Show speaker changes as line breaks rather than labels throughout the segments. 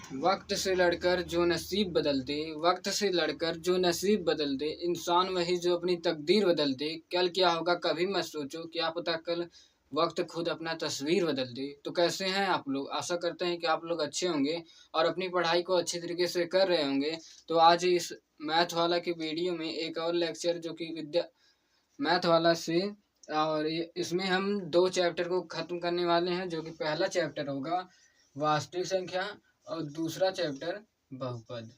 वक्त से लड़कर जो नसीब बदलते, वक्त से लड़कर जो नसीब बदलते, इंसान वही जो अपनी तकदीर बदलते। कल क्या होगा कभी मत सोचो, क्या पता कल वक्त खुद अपना तस्वीर बदल दे। तो कैसे हैं आप लोग? आशा करते हैं कि आप लोग अच्छे होंगे और अपनी पढ़ाई को अच्छे तरीके से कर रहे होंगे। तो आज इस मैथ वाला की वीडियो में एक और लेक्चर जो कि मैथ वाला से, और इसमें हम दो चैप्टर को ख़त्म करने वाले हैं। जो कि पहला चैप्टर होगा वास्तविक संख्या और दूसरा चैप्टर बहुपद।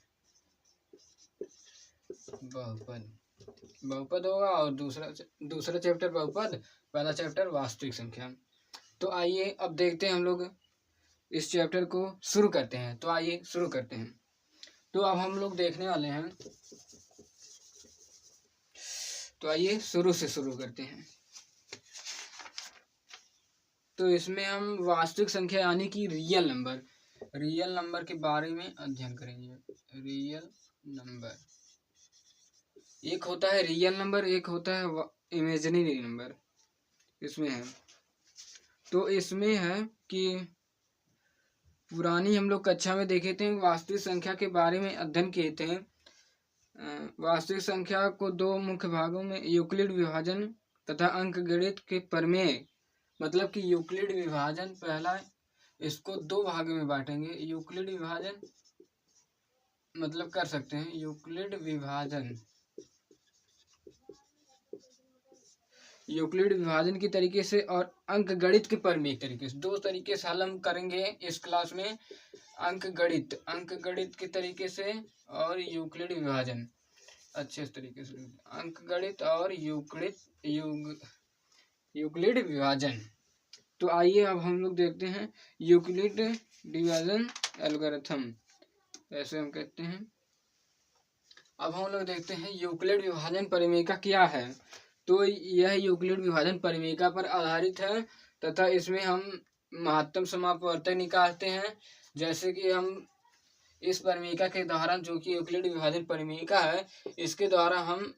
बहुपद बहुपद होगा और दूसरा चैप्टर बहुपद, पहला चैप्टर वास्तविक संख्या। तो आइए अब देखते हैं हम लोग इस चैप्टर को शुरू करते हैं। तो आइए शुरू करते हैं। तो अब हम लोग देखने वाले हैं, तो आइए शुरू से शुरू करते हैं। तो इसमें हम वास्तविक संख्या यानी कि रियल नंबर के बारे में अध्ययन करेंगे। रियल नंबर, एक होता है रियल नंबर, एक होता है इमेजिनरी नंबर। इसमें है, तो इसमें है कि पुरानी हम लोग कक्षा में देखे थे, वास्तविक संख्या के बारे में अध्ययन किए थे। वास्तविक संख्या को दो मुख्य भागों में यूक्लिड विभाजन तथा अंकगणित के प्रमेय, मतलब कि यूक्लिड विभाजन पहला, इसको दो भागों में बांटेंगे। यूक्लिड विभाजन मतलब कर सकते हैं यूक्लिड विभाजन की तरीके से और अंकगणित के प्रमेय तरीके से, दो तरीके से हल हम करेंगे इस क्लास में। अंकगणित के तरीके से और यूक्लिड विभाजन अच्छे तरीके से, अंकगणित और यूक्लिड विभाजन। तो आइए अब हम लोग देखते हैं यूक्लिड डिवीजन एल्गोरिथम, ऐसे हम कहते हैं। अब हम लोग देखते हैं यूक्लिड विभाजन परिमेय क्या है। तो यह यूक्लिड विभाजन परिमेय पर आधारित है तथा इसमें हम महत्तम समापवर्तक निकालते हैं। जैसे कि हम इस परिमेय के द्वारा, जो कि यूक्लिड विभाजन परिमेय है, इसके द्वारा हम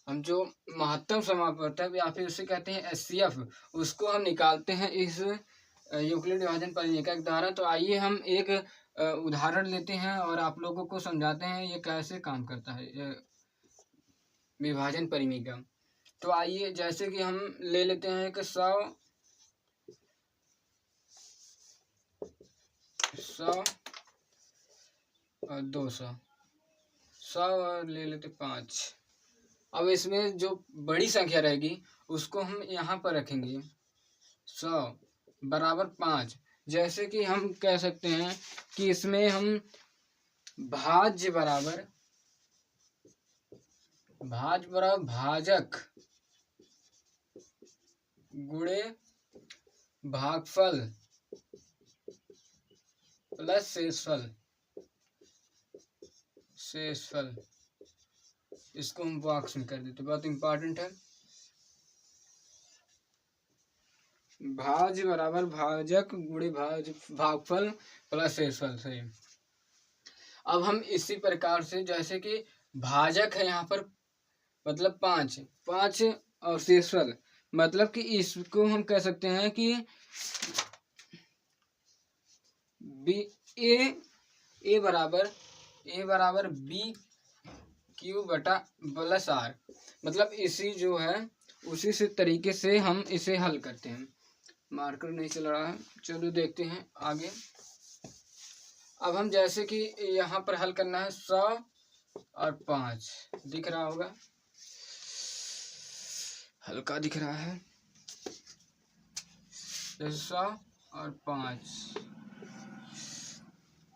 जो महत्तम समापवर्तक या फिर उसे कहते हैं एचसीएफ, उसको हम निकालते हैं इस यूक्लिड विभाजन परिमेय के द्वारा। तो आइए हम एक उदाहरण लेते हैं और आप लोगों को समझाते हैं ये कैसे काम करता है विभाजन परिमेय का। तो आइए, जैसे कि हम ले लेते हैं कि 100 और 200, 100 और ले लेते 5। अब इसमें जो बड़ी संख्या रहेगी उसको हम यहाँ पर रखेंगे 100 बराबर 5। जैसे कि हम कह सकते हैं कि इसमें हम भाज्य बराबर भाजक गुणे भागफल प्लस शेषफल, इसको हम बॉक्स में कर देते, बहुत इंपॉर्टेंट है। भाज्य बराबर भाजक गुणे भागफल प्लस शेषफल, सही। अब हम इसी प्रकार से, जैसे कि भाजक है यहाँ पर मतलब 5 और शेषफल मतलब कि इसको हम कह सकते हैं कि ए बराबर बी क्यू बटा प्लस आर, मतलब इसी जो है उसी से तरीके से हम इसे हल करते हैं। मार्कर नहीं चल रहा है, चलो देखते हैं आगे। अब हम जैसे कि यहाँ पर हल करना है 100 और 5, दिख रहा होगा, हल्का दिख रहा है, 100 और 5।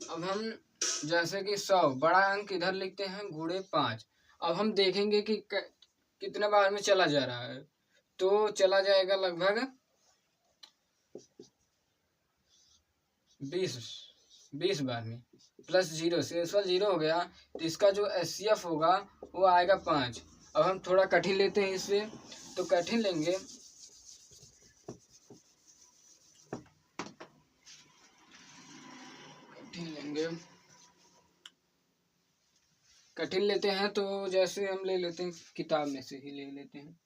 अब हम जैसे कि 100 बड़ा अंक इधर लिखते हैं गुणे 5। अब हम देखेंगे कि कितने बार में चला जा रहा है। तो चला जाएगा लगभग 20 बार में, प्लस 0 शेषफल 0 हो गया। तो इसका जो एचसीएफ होगा वो आएगा 5। अब हम थोड़ा कठिन लेते हैं इससे, तो कठिन लेंगे कठिन लेते हैं। तो जैसे हम ले लेते हैं, किताब में से ही ले लेते हैं,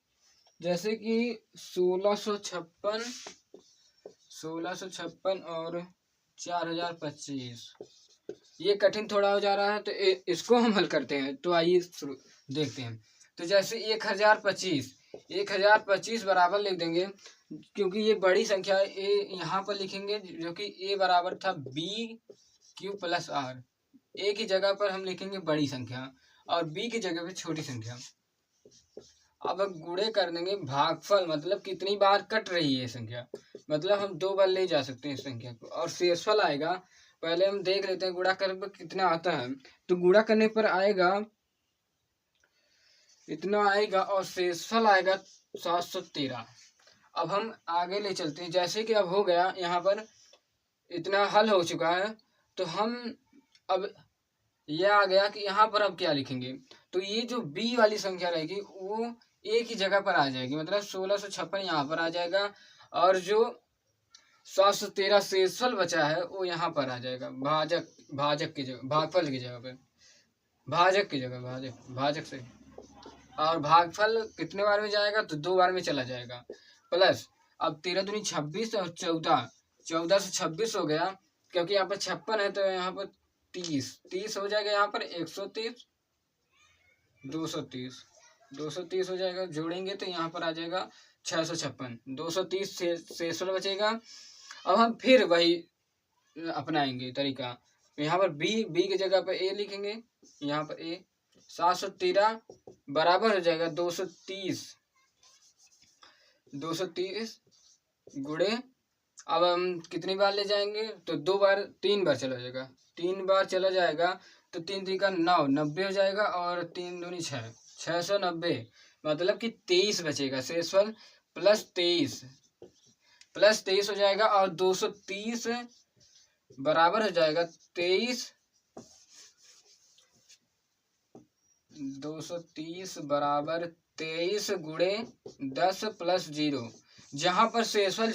जैसे कि 1656 और 4025। ये कठिन थोड़ा हो जा रहा है, तो इसको हम हल करते हैं। तो आइए देखते हैं। तो जैसे 1025 बराबर लिख देंगे, क्योंकि ये बड़ी संख्या है। ए यहाँ पर लिखेंगे, जो कि ए बराबर था BQ + R। ए की जगह पर हम लिखेंगे बड़ी संख्या और बी की जगह पर छोटी संख्या। अब गुणे कर देंगे भागफल, मतलब कितनी बार कट रही है संख्या, मतलब हम 2 बार ले जा सकते हैं इस संख्या को। और शेषफल आएगा, पहले हम देख लेते हैं गुणा करने पर कितना आता है। तो गुणा करने पर आएगा इतना आएगा और शेषफल आएगा 713। अब हम आगे ले चलते हैं। जैसे कि अब हो गया, यहाँ पर इतना हल हो चुका है, तो हम अब यह आ गया कि यहाँ पर अब क्या लिखेंगे। तो ये जो बी वाली संख्या रहेगी वो ए की जगह पर आ जाएगी, मतलब 1656 यहाँ पर आ जाएगा, और जो 713 शेषफल बचा है वो यहाँ पर आ जाएगा भाजक की जगह, भागफल की जगह पर, भाजक की जगह, भाजक से। और भागफल कितने बार में जाएगा, तो 2 बार में चला जाएगा। प्लस अब 13 दूनी 26 और 14 से 26 हो गया, क्योंकि यहाँ पर 56 है, तो यहाँ पर 30 हो जाएगा, यहाँ पर 130, 230 हो जाएगा। जोड़ेंगे तो यहाँ पर आ जाएगा 656, 230 शेषफल बचेगा। अब हम फिर वही अपनाएंगे तरीका। यहाँ पर बी की जगह पर ए लिखेंगे, यहाँ पर ए। 713 बराबर हो जाएगा 230 गुणे, अब हम कितनी बार ले जाएंगे, तो 3 बार चला जाएगा। 3 बार चला जाएगा तो 3 3 का 9, 90 हो जाएगा, और 3 दूनी 6, 690, मतलब कि 23 बचेगा। शेषफल प्लस 23 हो जाएगा, और 230 बराबर हो जाएगा 230 बराबर 23 गुणे 10 + 0। जहाँ पर शेषफल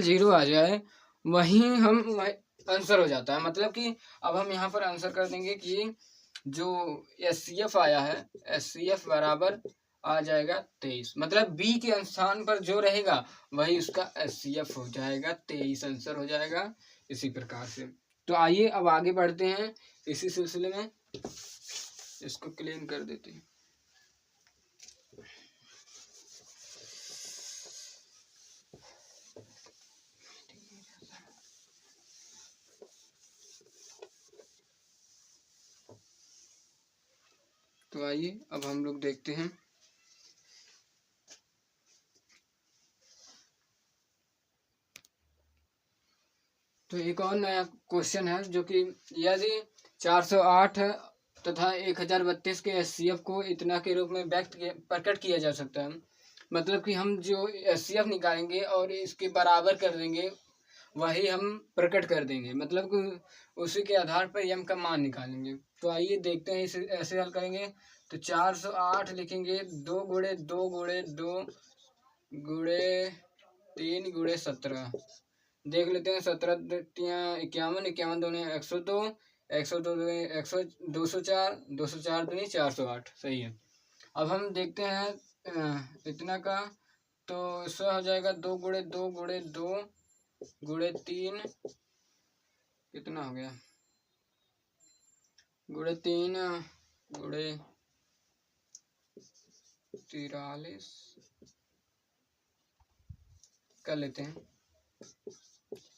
0 आ जाए, वहीं हम आंसर हो जाता है। मतलब कि अब हम यहाँ पर आंसर कर देंगे कि जो SCF आया है, SCF बराबर आ जाएगा 23, मतलब बी के स्थान पर जो रहेगा वही उसका SCF हो जाएगा, 23 आंसर हो जाएगा। इसी प्रकार से। तो आइए अब आगे बढ़ते हैं इसी सिलसिले में। इसको क्लीन कर देते हैं। तो आइए अब हम लोग देखते हैं। तो एक और नया क्वेश्चन है, जो कि यदि 408 तथा 1032 के SCF को इतना के रूप में प्रकट किया जा सकता है। मतलब कि हम जो SCF निकालेंगे और इसके बराबर कर देंगे, वही हम प्रकट कर देंगे, मतलब कि उसी के आधार पर m का मान निकालेंगे। तो आइए देखते हैं, इसे ऐसे हल करेंगे। तो 408 लिखेंगे 2 गुणे 2 गुणे 2 गुणे 3 गुणे 17। देख लेते हैं। 17 51, 51 दूनी 102, 102 204, 204 दूनी 408। सही है। अब हम देखते हैं इतना का, तो इसका हो जाएगा 2 गुणे 2 गुणे 2 गुणे 3, कितना हो गया, गुणे 3 गुणे 43 कर लेते हैं।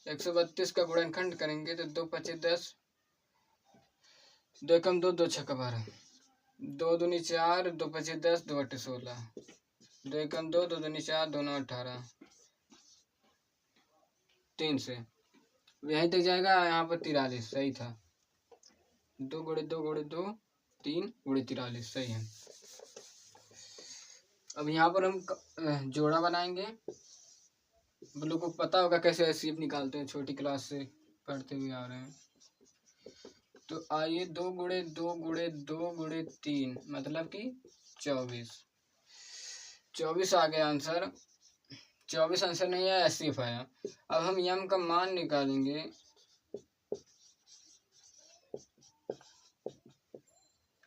132 का गुणनखंड करेंगे तो 2 × 5 = 10, 2 × 2 2 × 6 = 12, 2 दूनी 4, 2 × 5 = 10, 2 × 8 = 16, 2 × 2 2 दूनी 4, 2 × 9 = 18, 3 से यहीं तक जाएगा। यहाँ पर 43 सही था। 2 गुणे 2 गुणे 2 3 गुणे 43 सही है। अब यहाँ पर हम जोड़ा बनाएंगे। आप लोग को पता होगा कैसे SCF निकालते हैं, छोटी क्लास से पढ़ते हुए आ रहे हैं। तो आइए 2 गुणे 2 गुणे 2 गुणे 3, मतलब कि 24 आ गया आंसर। 24 आंसर नहीं आया, SCF आया। अब हम m का मान निकालेंगे।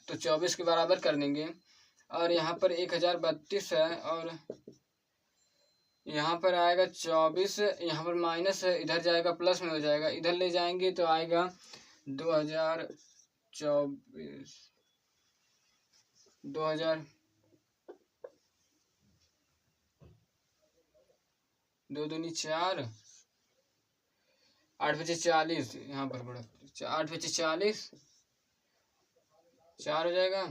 तो 24 के बराबर कर देंगे, और यहाँ पर 1032 है, और यहाँ पर आएगा 24, यहाँ पर माइनस है, इधर जाएगा प्लस में हो जाएगा, इधर ले जाएंगे तो आएगा 2024, 2000 2 दूनी 4, 8 बचे 40, यहाँ पर बड़ा 8 बचे 40, 4 हो जाएगा,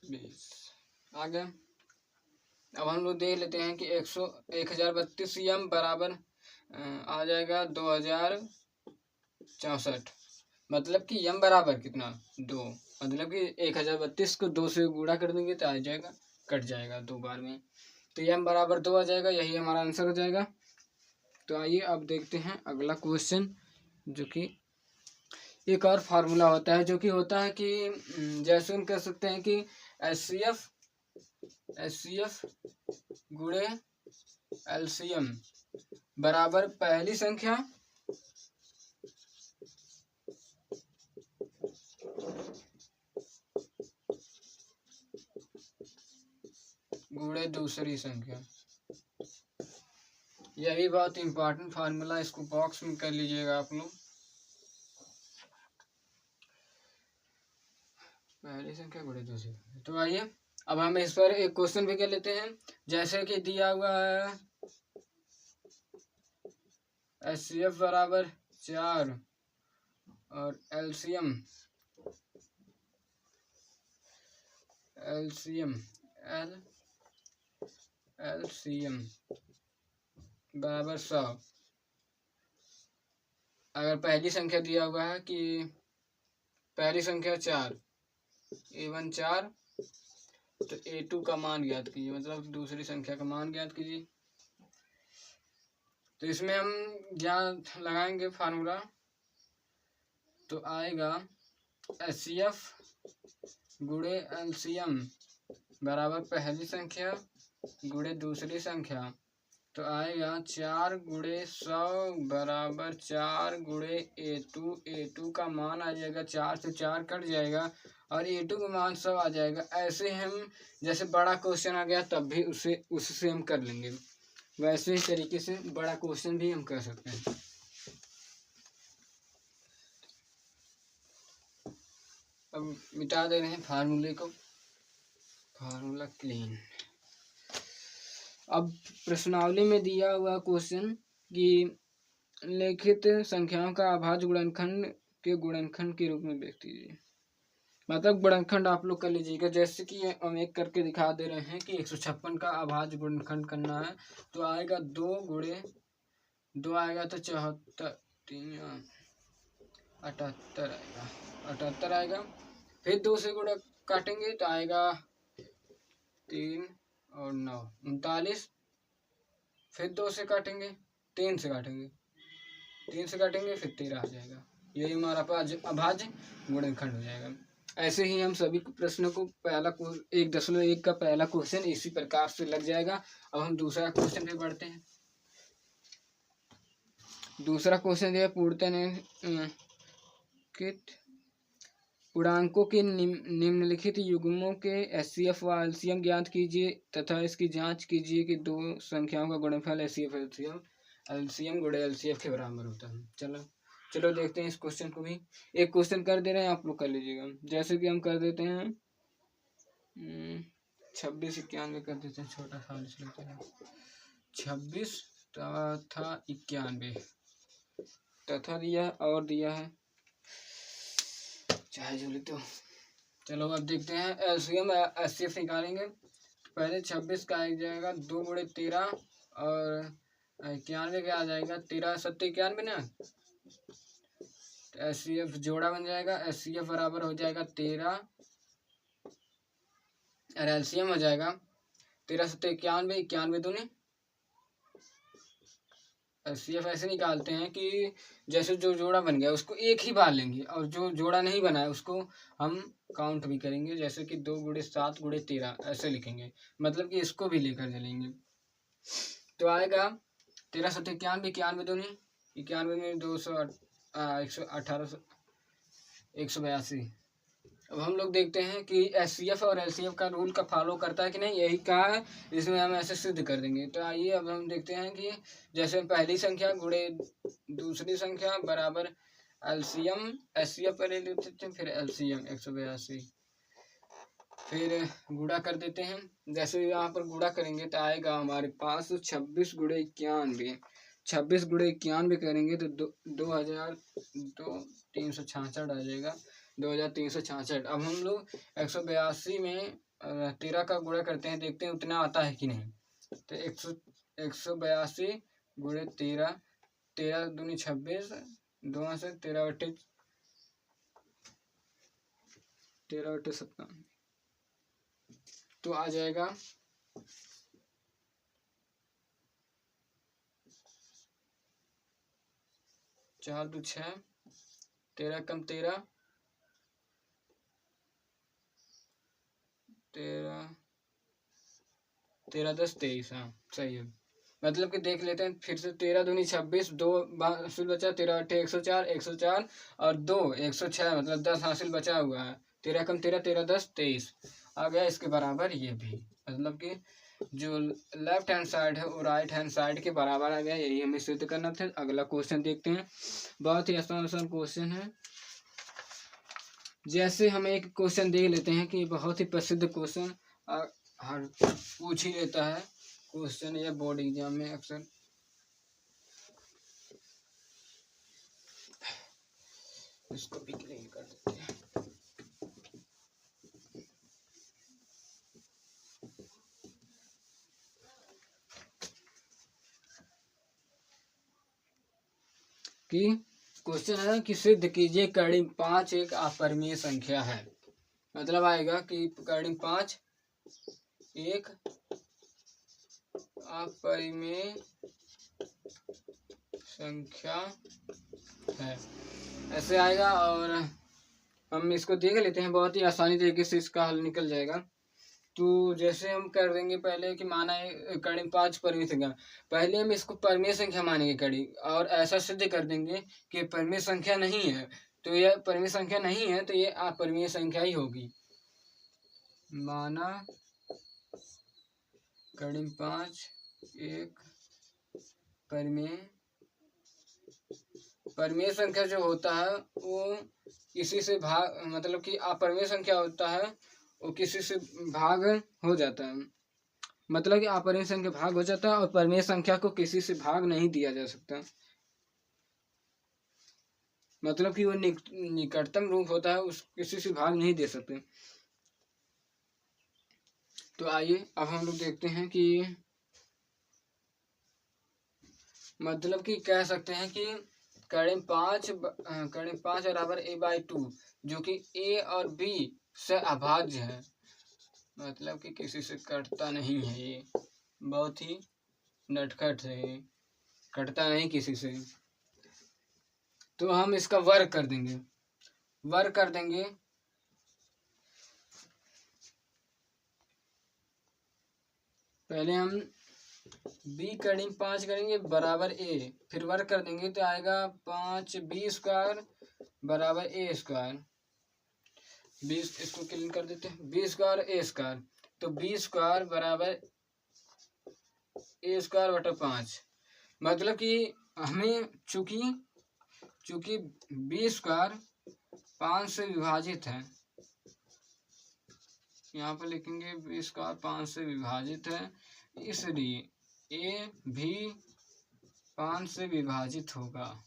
20 आ गया। अब हम लोग देख लेते हैं कि 1032 यम बराबर आ जाएगा 2064, मतलब कि यम बराबर कितना 2, मतलब कि 1032 को 2 से गुणा कर देंगे तो आ जाएगा, कट जाएगा 2 बार में, तो यम बराबर 2 आ जाएगा, यही हमारा आंसर हो जाएगा। तो आइए अब देखते हैं अगला क्वेश्चन, जो कि एक और फार्मूला होता है, जो कि होता है कि जैसे हम कह सकते हैं कि एचसीएफ गुणे एलसीएम बराबर पहली संख्या गुणे दूसरी संख्या। यह भी बहुत इंपॉर्टेंट फार्मूला, इसको बॉक्स में कर लीजिएगा आप लोग। पहली संख्या गुणे दूसरी। तो आइए अब हम इस पर एक क्वेश्चन भी कर लेते हैं, जैसे कि दिया हुआ है एचसीएफ बराबर 4 और एलसीएम बराबर 100। अगर पहली संख्या दिया हुआ है कि पहली संख्या 4, A1 4, तो A2 का मान ज्ञात कीजिए, मतलब दूसरी संख्या का मान ज्ञात कीजिए। तो इसमें हम ज्ञात लगाएंगे फार्मूला, तो आएगा एचसीएफ गुणे एलसीएम बराबर पहली संख्या गुणे दूसरी संख्या, तो आएगा 4 गुणे 100 बराबर 4 गुणे A2 का मान आ जाएगा, 4 से 4 कट जाएगा और A2 का मान 100 आ जाएगा। ऐसे हम जैसे बड़ा क्वेश्चन आ गया तब भी उससे हम कर लेंगे, वैसे ही तरीके से बड़ा क्वेश्चन भी हम कर सकते हैं। अब मिटा दे रहे हैं फार्मूले को, फार्मूला क्लीन। अब प्रश्नावली में दिया हुआ क्वेश्चन कि लिखित संख्याओं का अभाज्य गुणनखंड के गुणनखंड के रूप में व्यक्त कीजिए, मतलब गुणनखंड आप लोग कर लीजिएगा। जैसे कि हम एक करके दिखा दे रहे हैं कि 156 का अभाज्य गुणनखंड करना है, तो आएगा 2 गुणे 2 आएगा तो 74, 3 78 आएगा, 78 आएगा। फिर 2 से गुणा काटेंगे तो आएगा 3 और 9 39। फिर 2 से काटेंगे, 3 से काटेंगे, 3 से काटेंगे फिर 13 आ जाएगा। यही हमारा अभाज्य गुणनखंड हो जाएगा। ऐसे ही हम सभी प्रश्नों को 1.1 का पहला क्वेश्चन इसी प्रकार से लग जाएगा। अब हम दूसरा क्वेश्चन पे बढ़ते हैं। दूसरा क्वेश्चन है पूर्णांकों के निम्नलिखित युग्मों के एचसीएफ व एलसीएम ज्ञात कीजिए तथा इसकी जांच कीजिए कि दो संख्याओं का गुणनफल एलसीएम गुणे एलसीएफ के बराबर होता है। चलो देखते हैं इस क्वेश्चन को भी। एक क्वेश्चन कर दे रहे हैं, आप लोग कर लीजिएगा। जैसे कि हम कर देते हैं 26 91 कर देते हैं, छोटा सा लेते हैं 26 तथा 91 तथा दिया और दिया है चाहे जो लिखते हो। चलो अब देखते हैं एलसीएम एचसीएफ निकालेंगे। पहले 26 का आ जाएगा 2 गुणे 13 और 91 का आ जाएगा 13 7 91 ना, एचसीएफ जोड़ा बन जाएगा। एचसीएफ बराबर हो जाएगा 13 और एलसीएम हो जाएगा 13 7 91, 91 दूनी। एचसीएफ ऐसे निकालते हैं कि जैसे जो जोड़ा बन गया उसको एक ही बार लेंगे और जो जोड़ा नहीं बना है उसको हम काउंट भी करेंगे, जैसे कि 2 गुणे 7 गुणे 13 ऐसे लिखेंगे, मतलब कि इसको भी लेकर चलेंगे। तो आएगा 13 7 91, 91 दूनी 91 में 200 118 182 अब हम लोग देखते हैं कि एचसीएफ और एलसीएफ का रूल का फॉलो करता है कि नहीं, यही कहा है, इसमें हम ऐसे सिद्ध कर देंगे। तो आइए अब हम देखते हैं कि जैसे पहली संख्या गुणे दूसरी संख्या बराबर एलसीएम, एचसीएफ पहले लेते थे फिर एलसीएम 182, फिर गुणा कर देते हैं। जैसे यहाँ पर गुणा करेंगे तो आएगा हमारे पास 26 गुणे 91, 26 गुणे 91 करेंगे तो 2366 आ जाएगा, 2366। अब हम लोग 182 में 13 का गुणा करते हैं, देखते हैं उतना आता है कि नहीं। तो 182 गुणे 13, 13 दूनी 26, 2 से 13/57 तो आ जाएगा 4 2 6, 13 कम 13, 13 10 23। हाँ सही है। मतलब कि देख लेते हैं फिर से, 13 दूनी 26, 2 हासिल बचा, 13 8 104, 104 और 2 106, मतलब 10 हासिल बचा हुआ है। 13 कम 13, 13 10 23 आ गया। इसके बराबर ये भी, मतलब कि जो लेफ्ट हैंड साइड है वो राइट हैंड साइड के बराबर आ गया। यही हमें सिद्ध करना था। अगला क्वेश्चन देखते हैं, बहुत ही आसान क्वेश्चन है। जैसे हम एक क्वेश्चन देख लेते हैं कि बहुत ही प्रसिद्ध क्वेश्चन हर पूछ ही लेता है क्वेश्चन, या बोर्ड एग्जाम में अक्सर। इसको भी क्लीन कर देते हैं। कि क्वेश्चन है कि सिद्ध कीजिए कर्णिम 5 एक अपरिमेय संख्या है। मतलब आएगा कि कर्णिम 5 एक अपरिमेय संख्या है, ऐसे आएगा। और हम इसको देख लेते हैं, बहुत ही आसानी तरीके से इसका हल निकल जाएगा। तो जैसे हम कर देंगे पहले कि माना है कर्णिम 5 परिमेय संख्या, पहले हम इसको परिमेय संख्या मानेंगे कड़ी, और ऐसा सिद्ध कर देंगे कि परिमेय संख्या नहीं है। तो यह परिमेय संख्या नहीं है तो ये अपरिमेय संख्या ही होगी। माना कर्णिम 5 एक परिमेय संख्या जो होता है वो किसी से भाग, मतलब कि अपरिमेय संख्या होता है वो किसी से भाग हो जाता है, मतलब कि अपरिमेय संख्या भाग हो जाता है और परिमेय संख्या को किसी से भाग नहीं दिया जा सकता। मतलब कि वो निकटतम रूप होता है, उस किसी से भाग नहीं दे सकते। तो आइए अब हम लोग देखते हैं कि मतलब कि कह सकते हैं कि कर्णिम 5 बराबर a/2, जो कि a और b से अभाज्य है। मतलब कि किसी से कटता नहीं है, ये बहुत ही नटखट है, ये कटता नहीं किसी से। तो हम इसका वर्ग कर देंगे, पहले हम b कर्णिम 5 करेंगे बराबर a, फिर वर्ग कर देंगे तो आएगा 5b² बराबर a²। 20 इसको क्लीन कर देते हैं, b² a², तो b² बराबर a²/5। मतलब कि हमें चूंकि b² 5 से विभाजित है, यहाँ पर लिखेंगे b² 5 से विभाजित है, इसलिए a भी 5 से विभाजित होगा।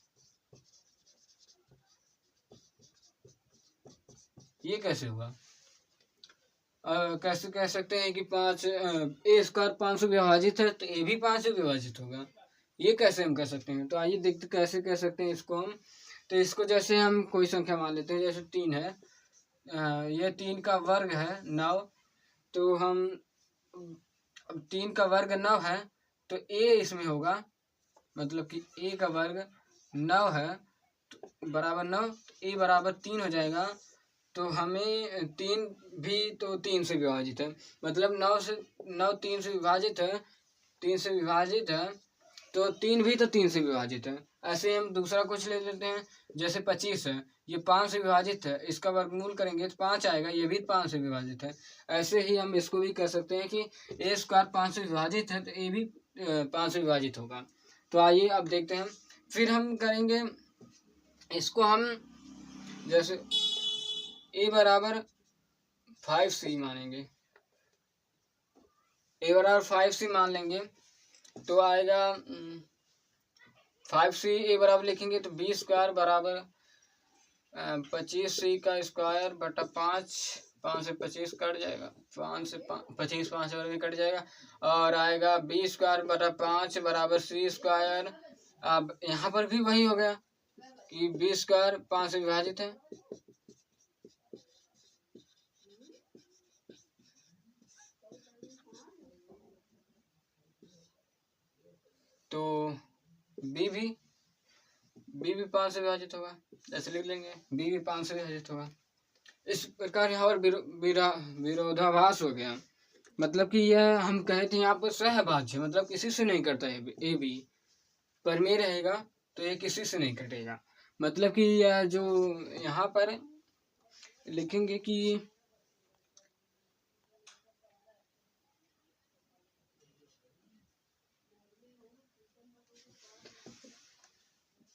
ये कैसे हुआ? कैसे कह सकते हैं कि a² 5 से विभाजित है तो a भी 5 से विभाजित होगा, ये कैसे हम कह सकते हैं? तो आइए देखते कैसे कह सकते हैं इसको हम। तो इसको जैसे हम कोई संख्या मान लेते हैं, जैसे 3 है, यह 3 का वर्ग है 9, तो हम 3 का वर्ग 9 है तो a इसमें होगा, मतलब कि a का वर्ग 9 है तो बराबर 9, a बराबर 3 हो जाएगा। तो हमें 3 भी तो 3 से विभाजित है, मतलब 9 3 से विभाजित है, 3 से विभाजित है तो 3 भी तो 3 से विभाजित है। ऐसे हम दूसरा कुछ ले लेते हैं, जैसे 25 है, ये 5 से विभाजित है, इसका वर्गमूल करेंगे तो 5 आएगा, ये भी 5 से विभाजित है। ऐसे ही हम इसको भी कह सकते हैं कि ए स्क्वायर 5 से विभाजित है तो ए भी 5 से विभाजित होगा। तो आइए अब देखते हैं। फिर हम करेंगे इसको, हम जैसे ए बराबर 5c मानेंगे, ए बराबर 5c मान लेंगे तो आएगा 5c ए बराबर लिखेंगे तो बी स्क्वायर बराबर 25c का स्क्वायर बटा 5, 5 से 25 कट जाएगा, 5 से 25 5 से कट जाएगा, और आएगा बी स्क्वायर बटा 5 बराबर सी स्क्वायर। अब यहाँ पर भी वही हो गया कि बी स्क्वायर 5 से विभाजित है, तो बी भी 5 से विभाजित होगा, ऐसे लिख लेंगे बी भी 5 से विभाजित होगा। इस प्रकार यहाँ पर विरोधाभास हो गया, मतलब कि यह हम कहे थे यहाँ पर सहभाज्य, मतलब किसी से नहीं कटता है। ए बी परिमेय रहेगा तो ये किसी से नहीं कटेगा, मतलब कि यह जो यहाँ पर लिखेंगे कि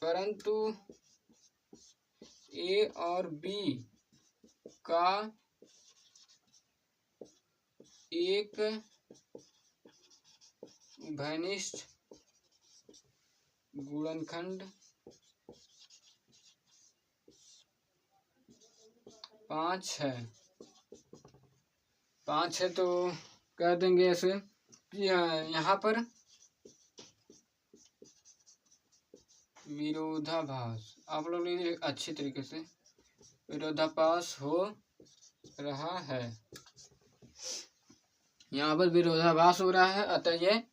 परंतु ए और बी का एक घनिष्ठ गुणनखंड 5 है, 5 है, तो कह देंगे ऐसे कि यहाँ पर विरोधाभास, आप लोग ने अच्छी तरीके से विरोधाभास हो रहा है, यहाँ पर विरोधाभास हो रहा है, अतः यह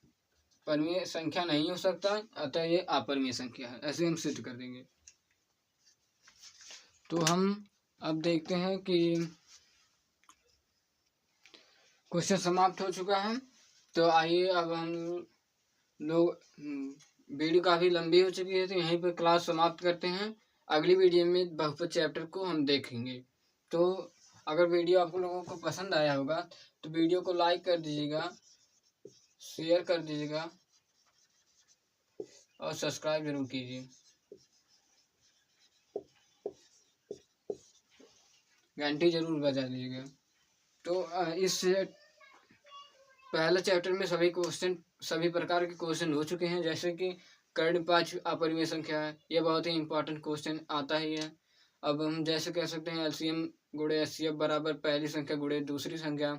परिमेय संख्या नहीं हो सकता, अतः ये अपरिमेय संख्या है, ऐसे हम सिद्ध कर देंगे। तो हम अब देखते हैं कि क्वेश्चन समाप्त हो चुका है। तो आइए अब हम लोग, वीडियो काफ़ी लंबी हो चुकी है तो यहीं पर क्लास समाप्त करते हैं। अगली वीडियो में बहुपद चैप्टर को हम देखेंगे। तो अगर वीडियो आप लोगों को पसंद आया होगा तो वीडियो को लाइक कर दीजिएगा, शेयर कर दीजिएगा और सब्सक्राइब जरूर कीजिए, घंटी जरूर बजा दीजिएगा। तो इस पहले चैप्टर में सभी प्रकार के क्वेश्चन हो चुके हैं, जैसे कि कर्ण 5 अपरिमेय संख्या है, यह बहुत ही इंपॉर्टेंट क्वेश्चन आता ही है। अब हम जैसे कह सकते हैं एलसीएम गुणे एचसीएफ बराबर पहली संख्या गुणे दूसरी संख्या,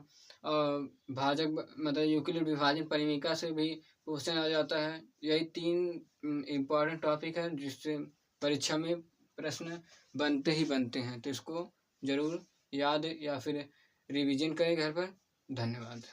और भाजक मतलब यूक्लिड विभाजन परिमेयिका से भी क्वेश्चन आ जाता है। यही 3 इम्पॉर्टेंट टॉपिक है जिससे परीक्षा में प्रश्न बनते ही बनते हैं, तो इसको जरूर याद या फिर रिवीजन करें घर पर। धन्यवाद।